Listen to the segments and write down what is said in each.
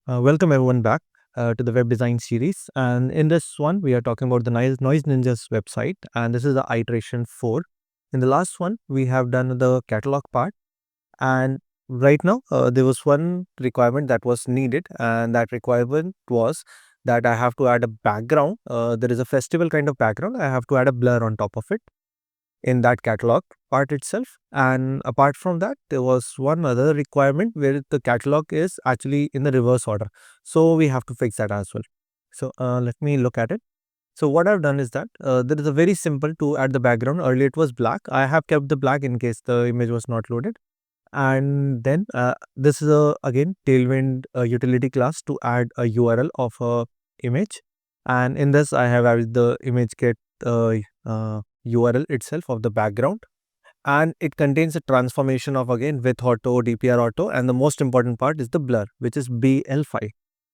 Welcome everyone back to the web design series. And in this one, we are talking about the Noise Ninjas website, and this is the iteration 4. In the last one, we have done the catalog part, and right now there was one requirement that was needed, and that requirement was that I have to add a background. There is a festival kind of background. I have to add a blur on top of it in that catalog part itself. And apart from that, there was one other requirement where the catalog is actually in the reverse order. So we have to fix that as well. So let me look at it. So what I've done is that there is a very simple to add the background. Earlier it was black. I have kept the black in case the image was not loaded. And then this is a again Tailwind utility class to add a URL of a image. And in this I have added the image get URL itself of the background, and it contains a transformation of again with auto, DPR auto, and the most important part is the blur, which is BL5.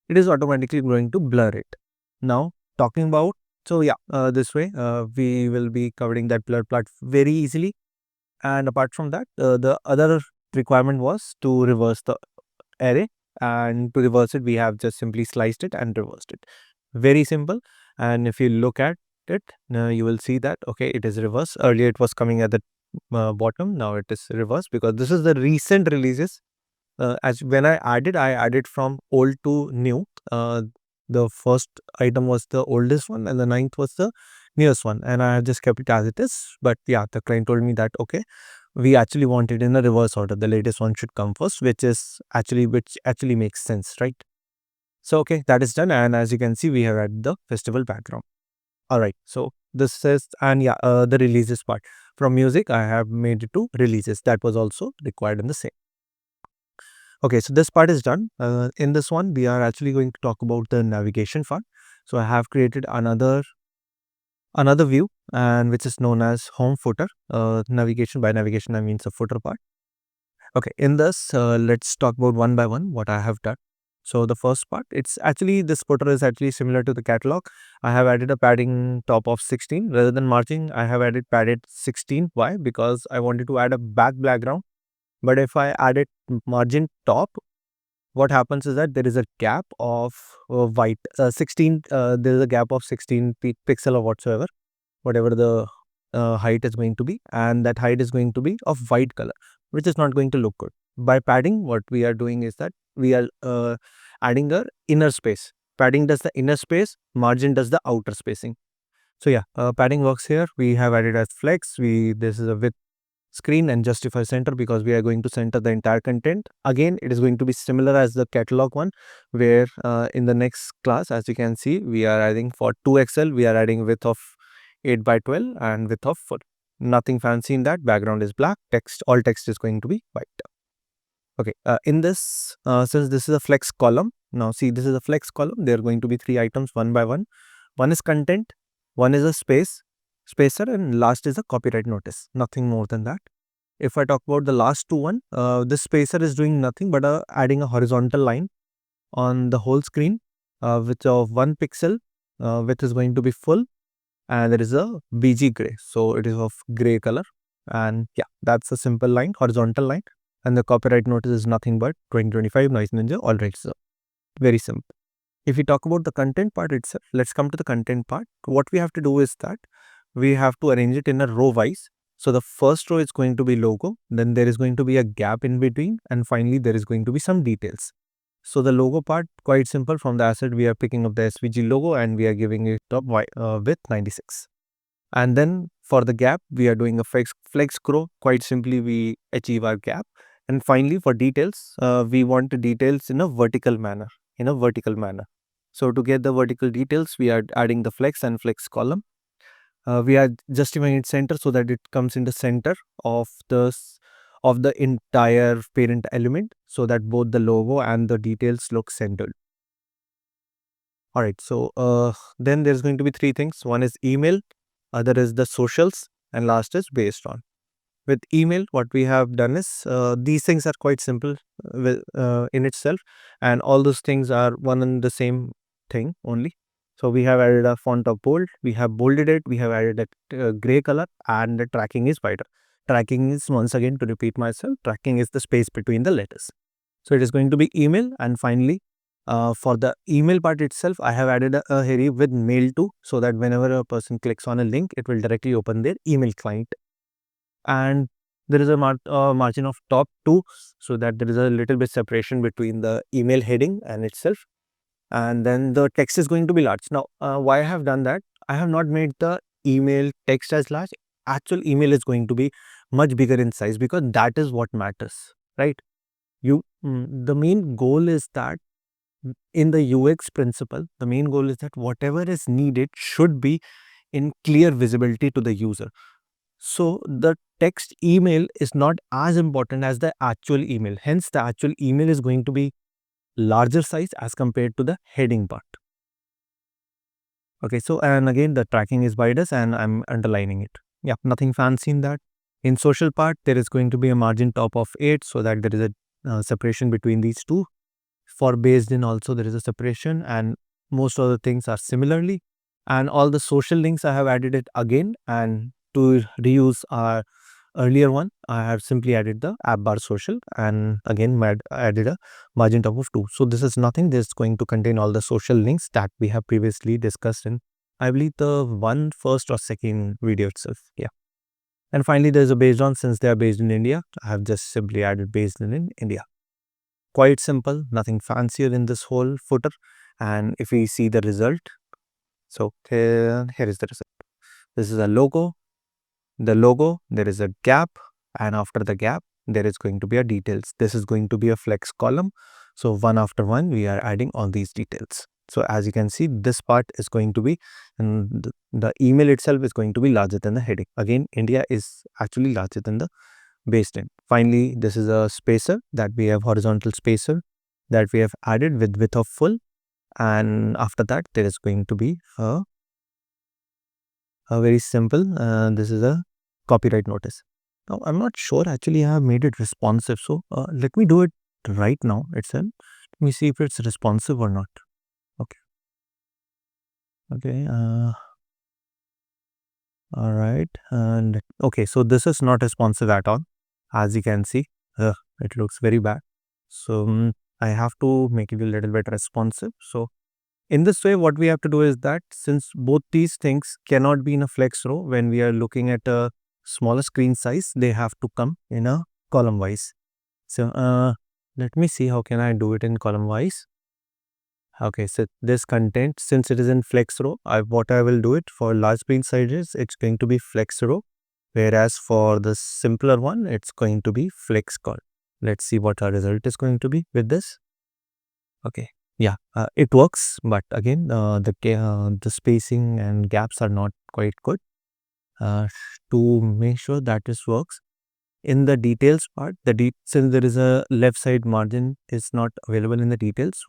It is automatically going to blur it. Now talking about, so yeah, this way we will be covering that blur part very easily. And apart from that, the other requirement was to reverse the array, and to reverse it we have just simply sliced it and reversed it. Very simple. And if you look at it, now you will see that okay, it is reverse. Earlier it was coming at the bottom, now it is reverse because this is the recent releases. As when I added from old to new. The first item was the oldest one and the ninth was the newest one, and I have just kept it as it is. But yeah, the client told me that okay, we actually want it in a reverse order. The latest one should come first, which actually makes sense, right? So okay, that is done, and as you can see, we have added the festival background. All right, so this is, and yeah, the releases part from music, I have made it to releases. That was also required in the same. Okay, so this part is done. In this one, we are actually going to talk about the navigation part. So I have created another view, and which is known as home footer. Navigation, by navigation I mean the footer part. Okay, in this, let's talk about one by one what I have done. So the first part, it's actually, this footer is actually similar to the catalog. I have added a padding top of 16 rather than margin. I have added padded 16. Why? Because I wanted to add a background. But if I added margin top, what happens is that there is a gap of white 16. There is a gap of 16 pixel or whatever the height is going to be, and that height is going to be of white color, which is not going to look good. By padding, what we are doing is that we are adding a inner space. Padding does the inner space, margin does the outer spacing. So yeah, padding works here. We have added as flex. This is a width screen and justify center because we are going to center the entire content. Again, it is going to be similar as the catalog one, where in the next class, as you can see, we are adding for 2XL, we are adding width of 8 by 12 and width of 4. Nothing fancy in that. Background is black, text, all text is going to be white. Okay, in this, since this is a flex column, now see, this is a flex column. There are going to be 3 items one by one. One is content, one is a spacer, and last is a copyright notice. Nothing more than that. If I talk about the last two, this spacer is doing nothing but adding a horizontal line on the whole screen, which of 1 pixel, width is going to be full, and there is a BG gray, so it is of gray color. And yeah, that's a simple line, horizontal line, and the copyright notice is nothing but 2025 Noise Ninja. All right, so very simple. If we talk about the content part itself, let's come to the content part. What we have to do is that we have to arrange it in a row wise. So the first row is going to be logo, then there is going to be a gap in between, and finally there is going to be some details. So the logo part, quite simple. From the asset, we are picking up the SVG logo and we are giving it top width 96. And then for the gap, we are doing a flex grow. Quite simply, we achieve our gap. And finally, for details, we want the details in a vertical manner. So to get the vertical details, we are adding the flex and flex column. We are justifying its center so that it comes in the center of the entire parent element, so that both the logo and the details look centered. All right, so then there's going to be 3 things. One is email, other is the socials, and last is based on. With email, what we have done is these things are quite simple in itself, and all those things are one and the same thing only. So we have added a font of bold, we have bolded it, we have added a gray color, and the tracking is wider. Tracking is, once again, to repeat myself, tracking is the space between the letters. So it is going to be email, and finally For the email part itself, I have added a header with mail to, so that whenever a person clicks on a link, it will directly open their email client. And there is a margin of top 2, so that there is a little bit separation between the email heading and itself. And then the text is going to be large. Now, why I have done that? I have not made the email text as large. Actual email is going to be much bigger in size, because that is what matters, right? The main goal is that in the UX principle, the main goal is that whatever is needed should be in clear visibility to the user. So the text email is not as important as the actual email. Hence, the actual email is going to be larger size as compared to the heading part. Okay, so and again the tracking is by us, and I'm underlining it. Yeah, nothing fancy in that. In social part, there is going to be a margin top of 8, so that there is a separation between these two. For based in also there is a separation, and most of the things are similarly. And all the social links I have added it again, and to reuse our earlier one, I have simply added the app bar social, and again added a margin top of 2. So this is nothing. This is going to contain all the social links that we have previously discussed in, I believe, the first or second video itself. Yeah. And finally, there's a based on. Since they are based in India, I have just simply added based in India. Quite simple, nothing fancier in this whole footer. And if we see the result, so here is the result. This is a logo. The logo, there is a gap, and after the gap, there is going to be a details. This is going to be a flex column. So one after one, we are adding all these details. So as you can see, this part is going to be, and the email itself is going to be larger than the heading. Again, India is actually larger than the based in. Finally, this is a spacer that we have, horizontal spacer that we have added with width of full. And after that, there is going to be a very simple, this is a copyright notice. Now, I'm not sure actually I have made it responsive. So let me do it right now itself. Let me see if it's responsive or not. Okay. Okay. All right. And okay, so this is not responsive at all. As you can see, it looks very bad. So I have to make it a little bit responsive. So in this way, what we have to do is that since both these things cannot be in a flex row, when we are looking at a smaller screen size, they have to come in a column wise. So let me see how can I do it in column wise. Okay, so this content, since it is in flex row, what I will do it for large screen sizes, it's going to be flex row, whereas for the simpler one, it's going to be flex col. Let's see what our result is going to be with this. Okay, yeah, it works, but again, the spacing and gaps are not quite good. To make sure that this works, in the details part, since there is a left side margin is not available in the details.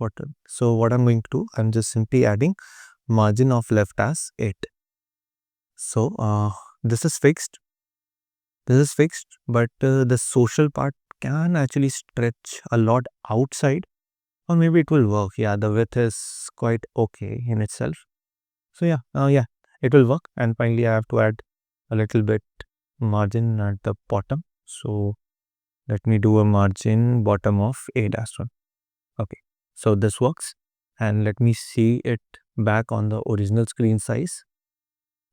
So what I'm going to do, I'm just simply adding margin of left as 8. So this is fixed. This is fixed, but the social part can actually stretch a lot outside, or maybe it will work. Yeah, the width is quite okay in itself. So yeah, it will work. And finally, I have to add a little bit margin at the bottom. So let me do a margin bottom of 8 as well. Okay, so this works. And let me see it back on the original screen size.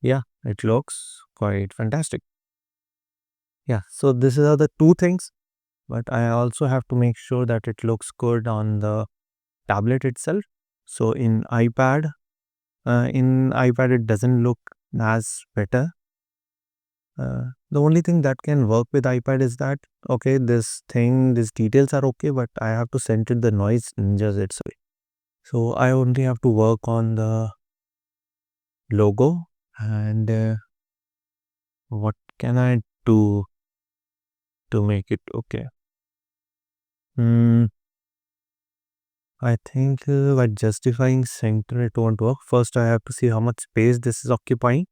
Yeah, it looks quite fantastic. Yeah, so this are the two things, but I also have to make sure that it looks good on the tablet itself. So in iPad, it doesn't look as better. The only thing that can work with iPad is that, okay, these details are okay, but I have to center the noise ninjas itself. So I only have to work on the logo, and what can I do to make it okay? I think by justifying center, it won't work. First, I have to see how much space this is occupying.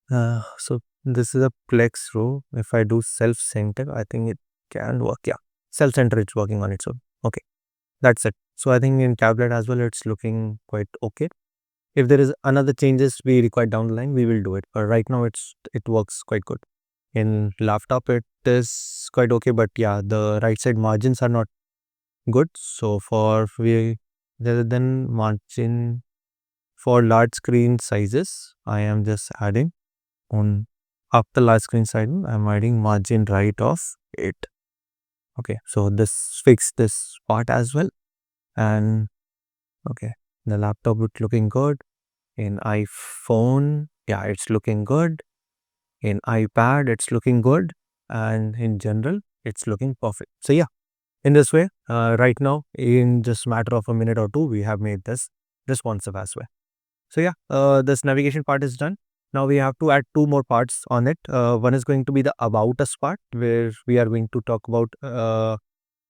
So this is a plex row. If I do self center, I think it can work. Yeah, self center, it's working on its own. Okay, that's it. So I think in tablet as well, it's looking quite okay. If there is another changes we require down the line, we will do it. But right now, it works quite good. In laptop, it is quite okay, but yeah, the right side margins are not good. So rather than margin for large screen sizes, I am just adding on after large screen size, I'm adding margin right of 8. Okay, so this fix this part as well. And okay, the laptop is looking good. In iPhone, yeah, it's looking good. In iPad, it's looking good. And in general, it's looking perfect. So yeah, in this way, right now, in just matter of a minute or two, we have made this responsive as well. So yeah, this navigation part is done. Now we have to add two more parts on it. One is going to be the about us part, where we are going to talk about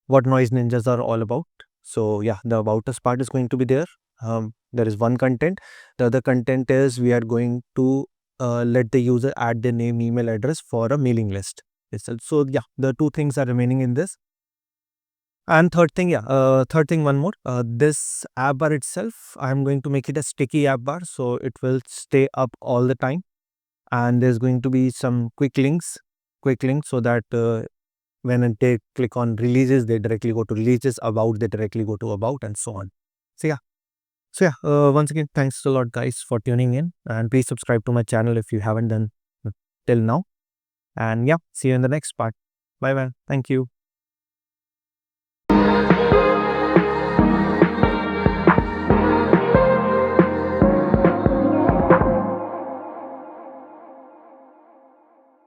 what Noise Ninjas are all about. So yeah, the about us part is going to be there. There is one content. The other content is we are going to let the user add their name, email address for a mailing list itself. So yeah, the two things are remaining in this. And third thing, third thing, one more. This app bar itself, I'm going to make it a sticky app bar, so it will stay up all the time. And there's going to be some quick links, so that when they click on releases, they directly go to releases. About, they directly go to about, and so on. So yeah, once again, thanks a lot, guys, for tuning in, and please subscribe to my channel if you haven't done till now. And yeah, see you in the next part. Bye bye. Thank you.